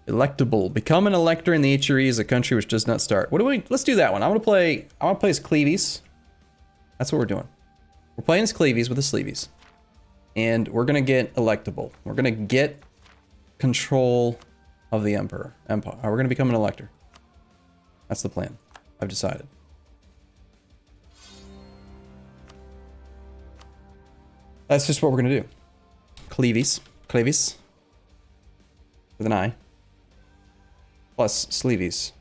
Electable. Become an elector in the HRE is a country which does not start. What do we... Let's do that one. I want to play as Cleavies. That's what we're doing. We're playing as Cleavies with the Sleevies. And we're going to get electable. We're going to get control of the Empire. We're going to become an elector. That's the plan. I've decided. That's just what we're going to do. Cleavies. Cleavies. With an I. Plus Sleevies.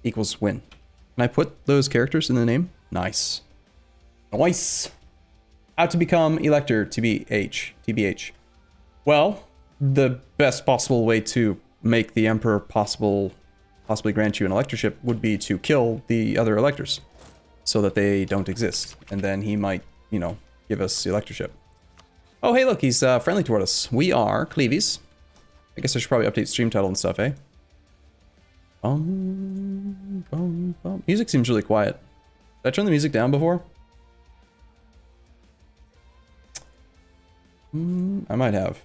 Equals win. Can I put those characters in the name? Nice. Nice. How to become elector, TBH. Well, the best possible way to make the Emperor possibly grant you an electorship would be to kill the other electors so that they don't exist. And then he might, you know, give us the electorship. Oh, hey, look, he's friendly toward us. We are Cleavies. I guess I should probably update stream title and stuff, eh? Music seems really quiet. Did I turn the music down before? I might have.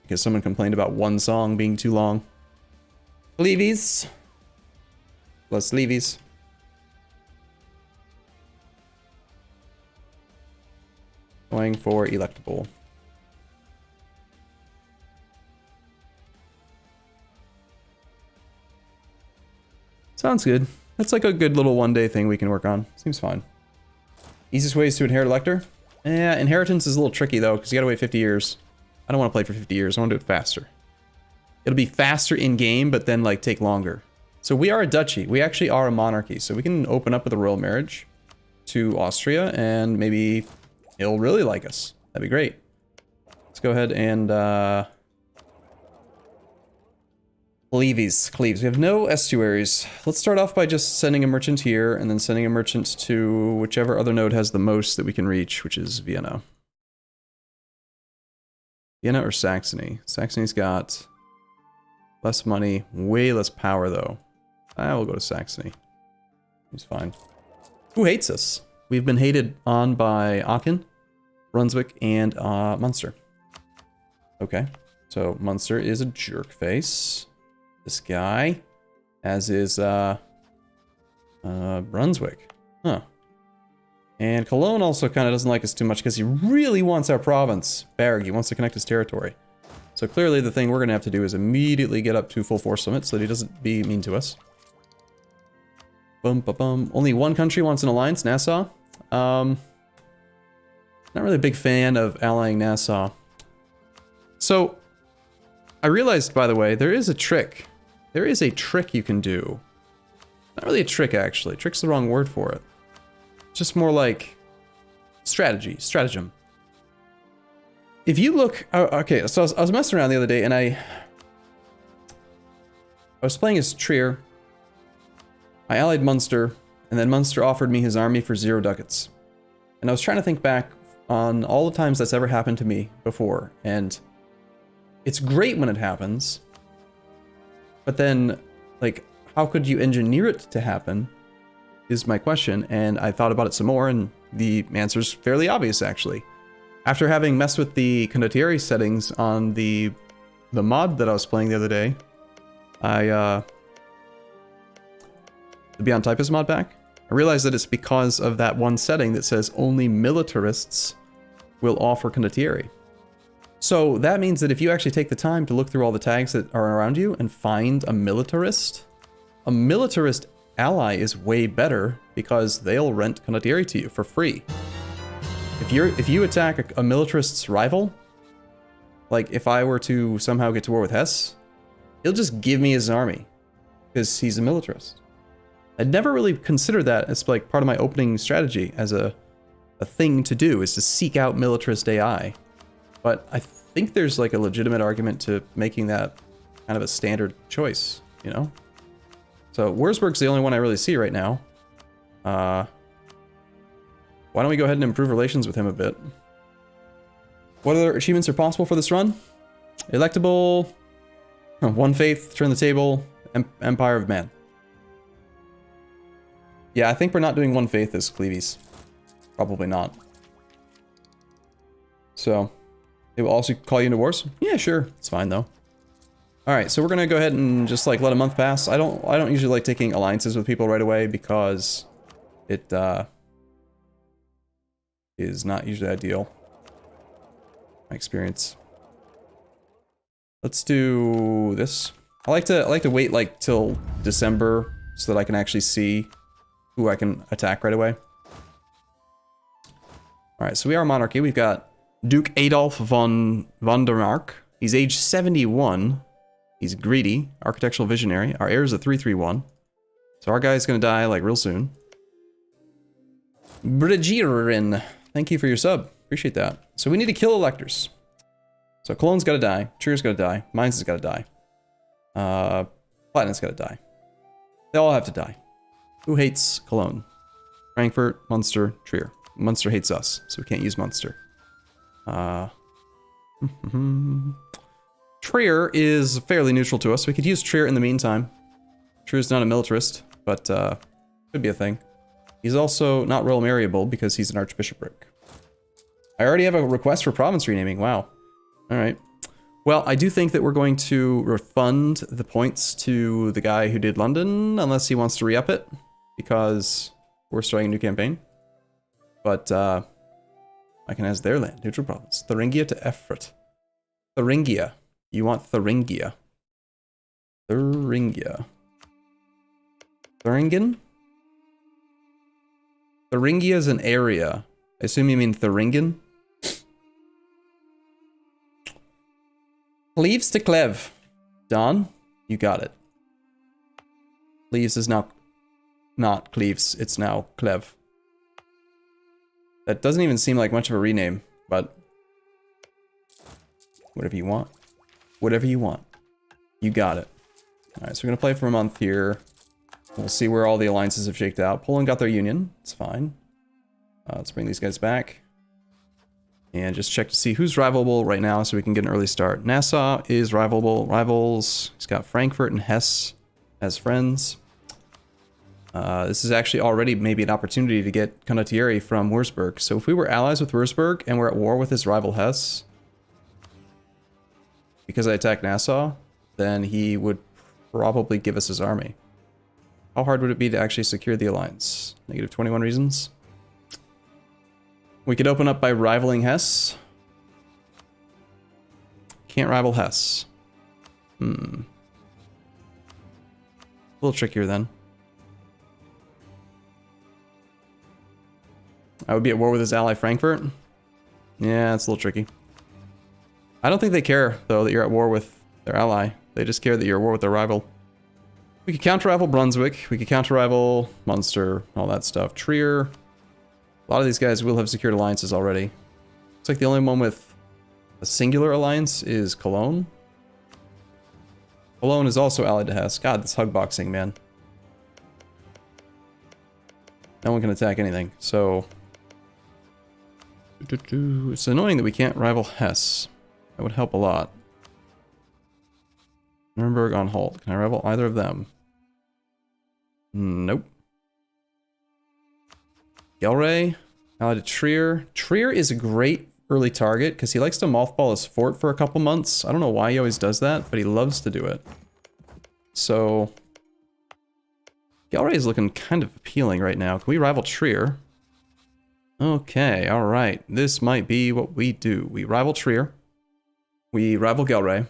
Because someone complained about one song being too long. Cleavies. Plus Sleevies. Going for electable. Sounds good. That's like a good little one-day thing we can work on. Seems fine. Easiest ways to inherit elector? Yeah, inheritance is a little tricky though, because you gotta wait 50 years. I don't want to play for 50 years. I want to do it faster. It'll be faster in-game, but then like take longer. So we are a duchy. We actually are a monarchy. So we can open up with a royal marriage to Austria, and maybe he'll really like us. That'd be great. Let's go ahead and Cleavies. We have no estuaries. Let's start off by just sending a merchant here, and then sending a merchant to whichever other node has the most that we can reach, which is Vienna. Vienna or Saxony? Saxony's got less money, way less power though. I will go to Saxony. He's fine. Who hates us? We've been hated on by Aachen, Brunswick, and Munster. Okay, so Munster is a jerk face. This guy, as is Brunswick. Huh. And Cologne also kind of doesn't like us too much because he really wants our province. Berg, he wants to connect his territory. So clearly the thing we're going to have to do is immediately get up to full force limit so that he doesn't be mean to us. Bum, ba, bum. Only one country wants an alliance, Nassau. Not really a big fan of allying Nassau. So, I realized, by the way, there is a trick. There is a trick you can do. Not really a trick, actually. Trick's the wrong word for it. Just more like stratagem. If you look, okay, so I was messing around the other day, and I was playing as Trier. I allied Munster, and then Munster offered me his army for 0 ducats. And I was trying to think back on all the times that's ever happened to me before, and it's great when it happens, but then, like, how could you engineer it to happen is my question, and I thought about it some more, and the answer's fairly obvious, actually. After having messed with the condottieri settings on the mod that I was playing the other day, the Beyond Typist mod pack, I realized that it's because of that one setting that says only militarists will offer condottieri. So that means that if you actually take the time to look through all the tags that are around you and find a militarist ally is way better because they'll rent condottieri to you for free. If you attack a militarist's rival, like if I were to somehow get to war with Hesse, he'll just give me his army because he's a militarist. I'd never really considered that as like part of my opening strategy as a thing to do, is to seek out militarist AI. But I think there's like a legitimate argument to making that kind of a standard choice, you know? So Wurzburg's the only one I really see right now. Why don't we go ahead and improve relations with him a bit? What other achievements are possible for this run? Electable, One Faith, Turn the Table, Empire of Man. Yeah, I think we're not doing One Faith as Cleavies. Probably not. So, They will also call you into wars? Yeah, sure. It's fine, though. Alright, so we're gonna go ahead and just, like, let a month pass. I don't usually like taking alliances with people right away because it, is not usually ideal. My experience. Let's do this. I like to wait, like, till December so that I can actually see who I can attack right away. Alright, so we are a monarchy. We've got Duke Adolf von der Mark. He's age 71. He's greedy, architectural visionary. Our heir is a 331. So our guy's gonna die, like, real soon. Brigirin, thank you for your sub. Appreciate that. So we need to kill electors. So Cologne's gotta die. Trier's gotta die. Mainz has gotta die. Platinum's gotta die. They all have to die. Who hates Cologne? Frankfurt, Munster, Trier. Munster hates us, so we can't use Munster. Trier is fairly neutral to us. We could use Trier in the meantime. Trier's not a militarist, but could be a thing. He's also not royal marryable because he's an archbishopric. I already have a request for province renaming. Wow. All right. Well, I do think that we're going to refund the points to the guy who did London, unless he wants to re-up it, because we're starting a new campaign. But I can ask their land, neutral province. Thuringia to Efrat. Thuringia. You want Thuringia. Thuringia. Thuringen? Thuringia is an area. I assume you mean Thuringen? Cleves to Clev. Don, you got it. Cleves is now not Cleves, it's now Clev. That doesn't even seem like much of a rename, but whatever you want. Whatever you want. You got it. Alright, so we're gonna play for a month here. We'll see where all the alliances have shaked out. Poland got their union. It's fine. Let's bring these guys back. And just check to see who's rivalable right now so we can get an early start. Nassau is rivalable. Rivals. He's got Frankfurt and Hesse as friends. This is actually already maybe an opportunity to get condottieri from Würzburg. So if we were allies with Würzburg and we're at war with his rival Hesse, because I attacked Nassau, then he would probably give us his army. How hard would it be to actually secure the alliance? Negative 21 reasons. We could open up by rivaling Hesse. Can't rival Hesse. A little trickier then. I would be at war with his ally Frankfurt. Yeah, it's a little tricky. I don't think they care, though, that you're at war with their ally. They just care that you're at war with their rival. We could counter-rival Brunswick. We could counter-rival Munster. All that stuff. Trier. A lot of these guys will have secured alliances already. Looks like the only one with a singular alliance is Cologne. Cologne is also allied to Hesse. God, this hug boxing, man. No one can attack anything, so... It's annoying that we can't rival Hesse. That would help a lot. Nuremberg on hold. Can I rival either of them? Nope. Gelre, allied to Trier. Trier is a great early target because he likes to mothball his fort for a couple months. I don't know why he always does that, but he loves to do it. So... Gelre is looking kind of appealing right now. Can we rival Trier? Okay, alright. This might be what we do. We rival Trier. We rival Gelre.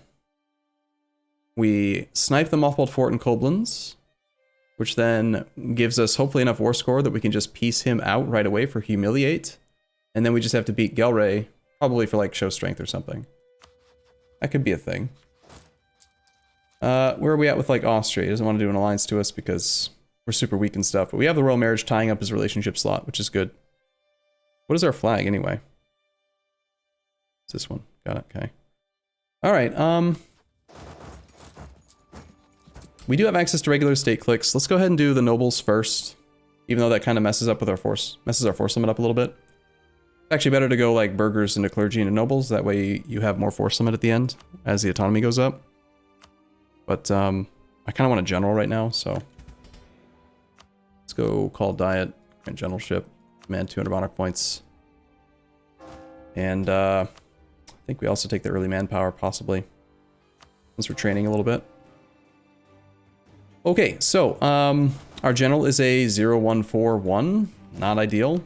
We snipe the mothballed fort in Koblenz, which then gives us hopefully enough war score that we can just piece him out right away for Humiliate. And then we just have to beat Gelre, probably for like show strength or something. That could be a thing. Where are we at with like Austria? He doesn't want to do an alliance to us because we're super weak and stuff. But we have the royal marriage tying up his relationship slot, which is good. What is our flag anyway? It's this one. Got it, okay. Alright, we do have access to regular state clicks. Let's go ahead and do the nobles first. Even though that kind of messes up with our force. Messes our force limit up a little bit. It's actually better to go like burghers into clergy and nobles. That way you have more force limit at the end as the autonomy goes up. But I kind of want a general right now, so... Let's go call diet, grant generalship, command 200 monarch points. And think we also take the early manpower, possibly. Since we're training a little bit. Okay, so, our general is a 0141. Not ideal.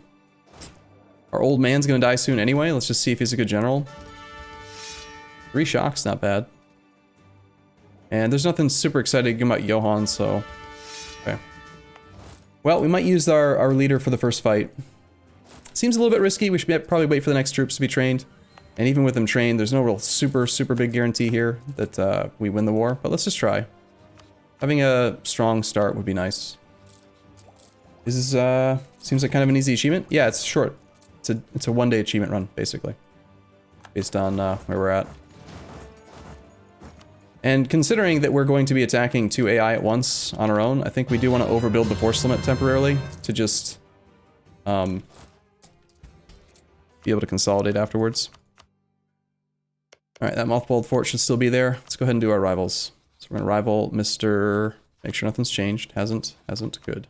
Our old man's gonna die soon anyway. Let's just see if he's a good general. 3 shocks, not bad. And there's nothing super exciting about Johan, so... Okay. Well, we might use our leader for the first fight. Seems a little bit risky. We should probably wait for the next troops to be trained. And even with them trained, there's no real super big guarantee here that we win the war. But let's just try. Having a strong start would be nice. This is, seems like kind of an easy achievement. Yeah, it's short. It's a one-day achievement run, basically. Based on where we're at. And considering that we're going to be attacking 2 AI at once on our own, I think we do want to overbuild the force limit temporarily to just be able to consolidate afterwards. Alright, that mothballed fort should still be there. Let's go ahead and do our rivals. So we're going to rival Mr... Make sure nothing's changed. Hasn't. Good.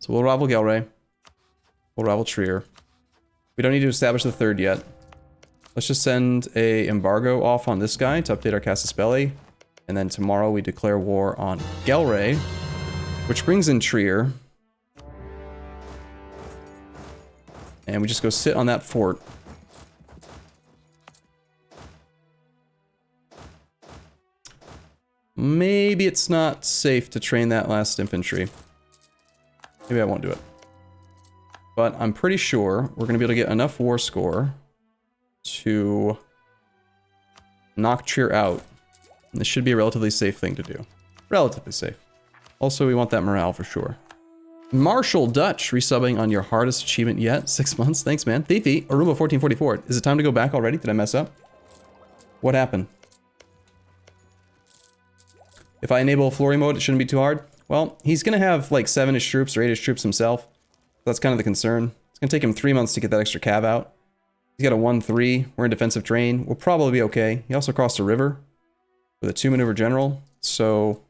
So we'll rival Gelre. We'll rival Trier. We don't need to establish the 3rd yet. Let's just send a embargo off on this guy to update our Casus Belli. And then tomorrow we declare war on Gelre, which brings in Trier. And we just go sit on that fort. Maybe it's not safe to train that last infantry. Maybe I won't do it. But I'm pretty sure we're going to be able to get enough war score to knock Trier out. And this should be a relatively safe thing to do. Relatively safe. Also, we want that morale for sure. Marshall Dutch, resubbing on your hardest achievement yet. 6 months. Thanks, man. Thiefy, Arumba 1444. Is it time to go back already? Did I mess up? What happened? If I enable Flurry mode, it shouldn't be too hard. Well, he's going to have like 7-ish troops or 8-ish troops himself. That's kind of the concern. It's going to take him 3 months to get that extra cav out. He's got a 1-3. We're in defensive terrain. We'll probably be okay. He also crossed a river with a 2-maneuver general. So...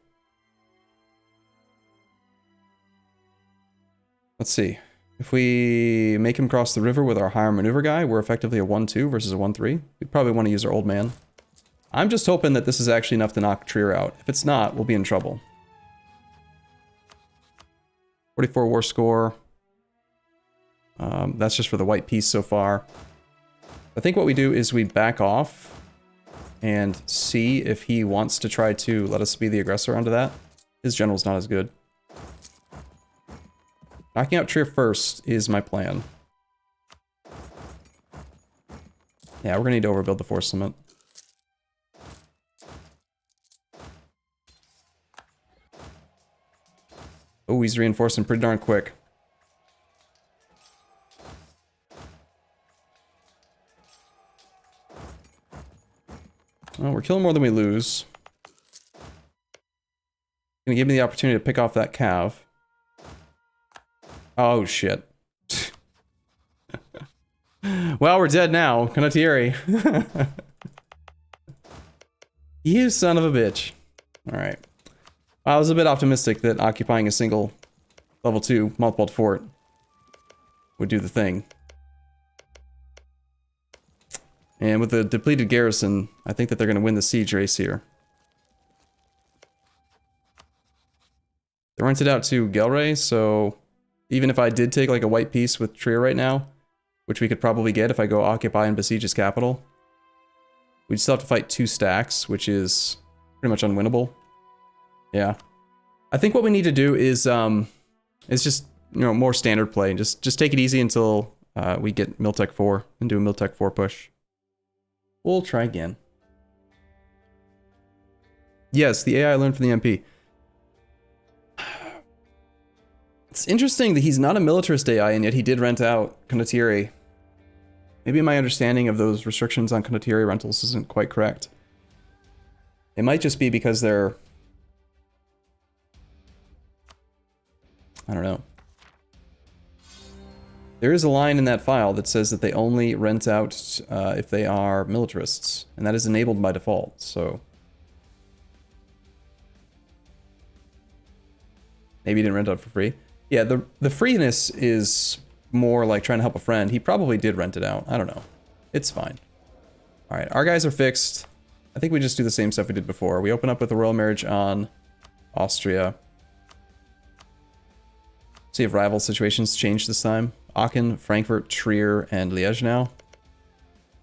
let's see. If we make him cross the river with our higher maneuver guy, we're effectively a 1-2 versus a 1-3. We'd probably want to use our old man. I'm just hoping that this is actually enough to knock Trier out. If it's not, we'll be in trouble. 44 war score. That's just for the white piece so far. I think what we do is we back off and see if he wants to try to let us be the aggressor onto that. His general's not as good. Knocking out Trier first is my plan. Yeah, we're gonna need to overbuild the force limit. Oh, he's reinforcing pretty darn quick. Well, we're killing more than we lose. Gonna give me the opportunity to pick off that cav. Oh, shit. Well, we're dead now. Condottieri. You son of a bitch. Alright. I was a bit optimistic that occupying a single level 2 mothballed fort would do the thing. And with the depleted garrison, I think that they're going to win the siege race here. They rented out to Gelre, so even if I did take like a white piece with Trier right now, which we could probably get if I go occupy and besiege his capital, we'd still have to fight 2 stacks, which is pretty much unwinnable. Yeah. I think what we need to do is just, you know, more standard play. Just take it easy until we get Miltech 4 and do a Miltech 4 push. We'll try again. Yes, the AI learned from the MP. It's interesting that he's not a militarist AI, and yet he did rent out Condottieri. Maybe my understanding of those restrictions on Condottieri rentals isn't quite correct. It might just be because they're... I don't know. There is a line in that file that says that they only rent out if they are militarists, and that is enabled by default, so... Maybe he didn't rent out for free. Yeah, the freeness is more like trying to help a friend. He probably did rent it out. I don't know. It's fine. Alright, our guys are fixed. I think we just do the same stuff we did before. We open up with a royal marriage on Austria. See if rival situations change this time. Aachen, Frankfurt, Trier, and Liège now.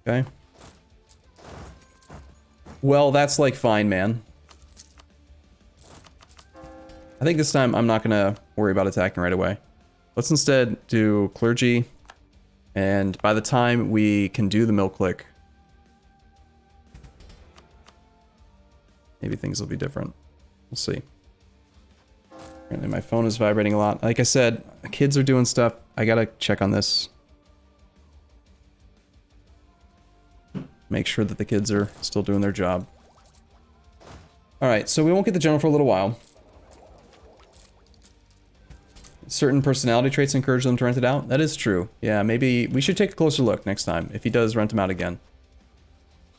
Okay. Well, that's like fine, man. I think this time I'm not gonna worry about attacking right away. Let's instead do clergy, and by the time we can do the mill click, maybe things will be different. We'll see. Apparently my phone is vibrating a lot. Like I said, kids are doing stuff. I gotta check on this. Make sure that the kids are still doing their job. Alright, so we won't get the general for a little while. Certain personality traits encourage them to rent it out. That is true. Yeah, maybe we should take a closer look next time if he does rent them out again.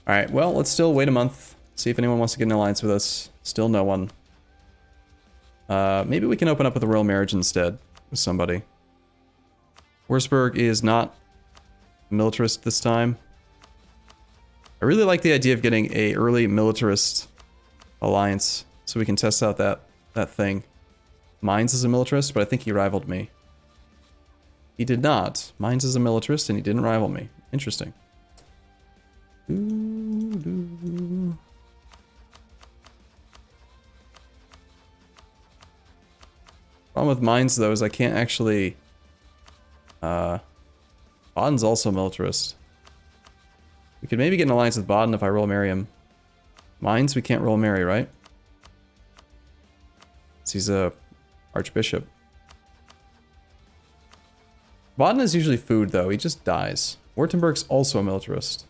Alright, well, let's still wait a month. See if anyone wants to get an alliance with us. Still no one. Maybe we can open up with a royal marriage instead with somebody. Wurzburg is not militarist this time. I really like the idea of getting a early militarist alliance so we can test out that thing. Mainz is a militarist, but I think he rivaled me. He did not. Mainz is a militarist and he didn't rival me. Interesting. Problem with Mainz though is I can't actually... Baden's also militarist. We could maybe get an alliance with Baden if I roll marry him. Mainz we can't roll marry, right? He's a archbishop. Baden is usually food though, he just dies. Württemberg's also a militarist.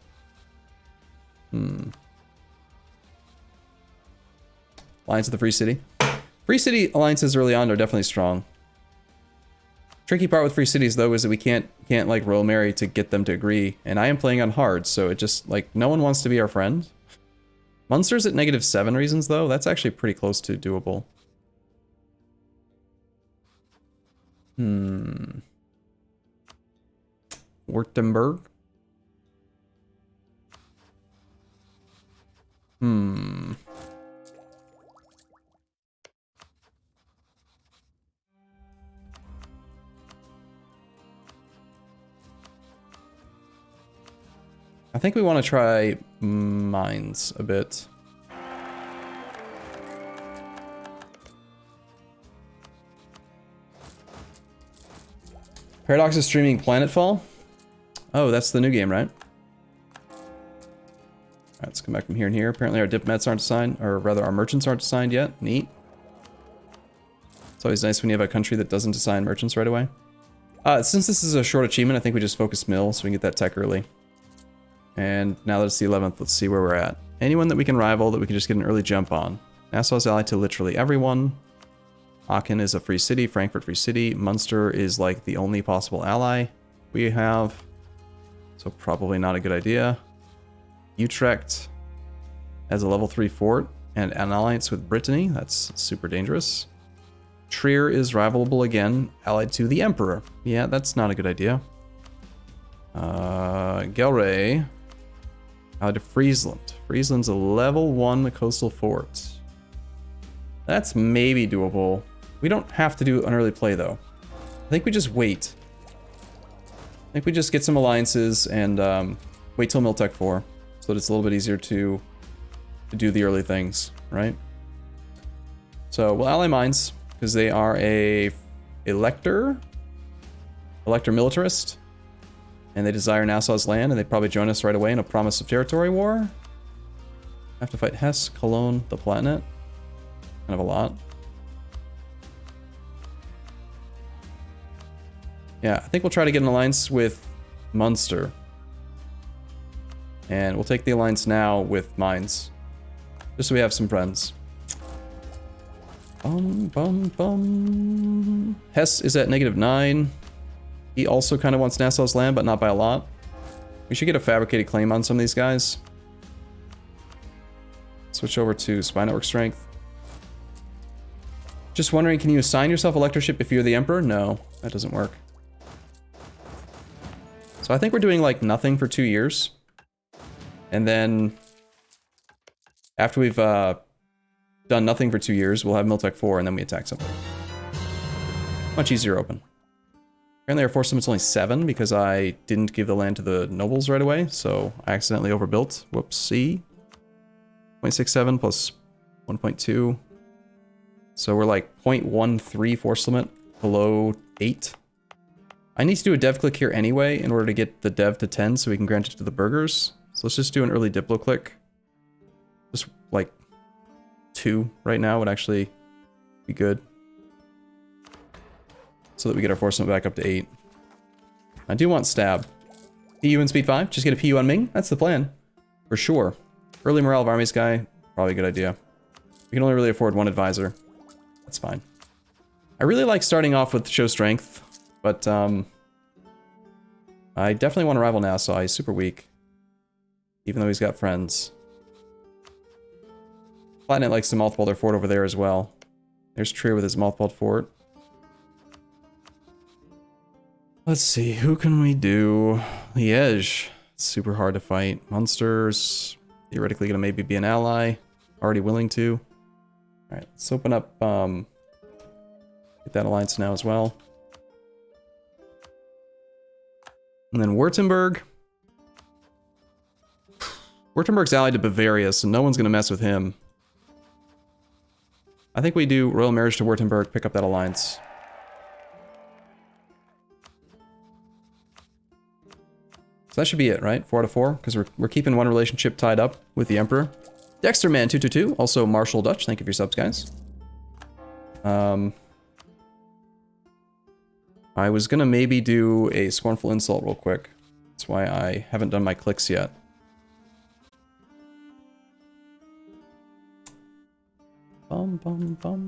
Alliance with the Free City. Free City alliances early on are definitely strong. Tricky part with Free Cities though is that we can't like royal marry to get them to agree, and I am playing on hard, so it just like no one wants to be our friend. Munster's at -7 reasons though. That's actually pretty close to doable. Württemberg. I think we want to try Mainz a bit. Paradox is streaming Planetfall. Oh, that's the new game, right? Alright, let's come back from here and here. Apparently our diplomats aren't assigned, or rather our merchants aren't assigned yet. Neat. It's always nice when you have a country that doesn't assign merchants right away. Since this is a short achievement, I think we just focus mill so we can get that tech early. And now that it's the 11th, let's see where we're at. Anyone that we can rival that we can just get an early jump on. Nassau's allied to literally everyone. Aachen is a free city, Frankfurt free city. Munster is like the only possible ally we have. So probably not a good idea. Utrecht has a level 3 fort and an alliance with Britannia. That's super dangerous. Trier is rivalable again, allied to the Emperor. Yeah, that's not a good idea. Gelre allied to Friesland. Friesland's a level 1 coastal fort. That's maybe doable. We don't have to do an early play though. I think we just wait. I think we just get some alliances and wait till Miltech 4 so that it's a little bit easier to do the early things, right? So we'll ally Mainz because they are a elector militarist, and they desire Nassau's land, and they probably join us right away in a promise of territory war. Have to fight Hesse, Cologne, the Palatinate. Kind of a lot. Yeah, I think we'll try to get an alliance with Munster. And we'll take the alliance now with Mainz. Just so we have some friends. Hesse is at -9. He also kind of wants Nassau's land, but not by a lot. We should get a fabricated claim on some of these guys. Switch over to Spy Network Strength. Just wondering, can you assign yourself electorship if you're the Emperor? No, that doesn't work. So I think we're doing like nothing for 2 years. And then after we've done nothing for 2 years, we'll have Miltech 4, and then we attack something. Much easier open. Apparently our force limit's only 7 because I didn't give the land to the nobles right away, so I accidentally overbuilt. Whoopsie. 0.67 plus 1.2. So we're like 0.13 force limit below 8. I need to do a dev click here anyway in order to get the dev to 10 so we can grant it to the burghers. So let's just do an early Diplo click. Just like 2 right now would actually be good. So that we get our force limit back up to 8. I do want stab. PU and speed 5, just get a PU on Ming. That's the plan. For sure. Early morale of armies guy, probably a good idea. We can only really afford 1 advisor. That's fine. I really like starting off with show strength, but I definitely want to rival Nassau. He's super weak. Even though he's got friends. Platinum likes to mothball their fort over there as well. There's Trier with his mothballed fort. Let's see, who can we do? Liège. Super hard to fight. Munster's theoretically gonna maybe be an ally. Already willing to. Alright, let's open up get that alliance now as well. And then Württemberg. Württemberg's allied to Bavaria, so no one's gonna mess with him. I think we do royal marriage to Württemberg, pick up that alliance. So that should be it, right? 4 out of 4, because we're keeping one relationship tied up with the Emperor. Dexterman222, also Marshall Dutch, thank you for your subs, guys. I was gonna maybe do a Scornful Insult real quick. That's why I haven't done my clicks yet. Bum, bum, bum.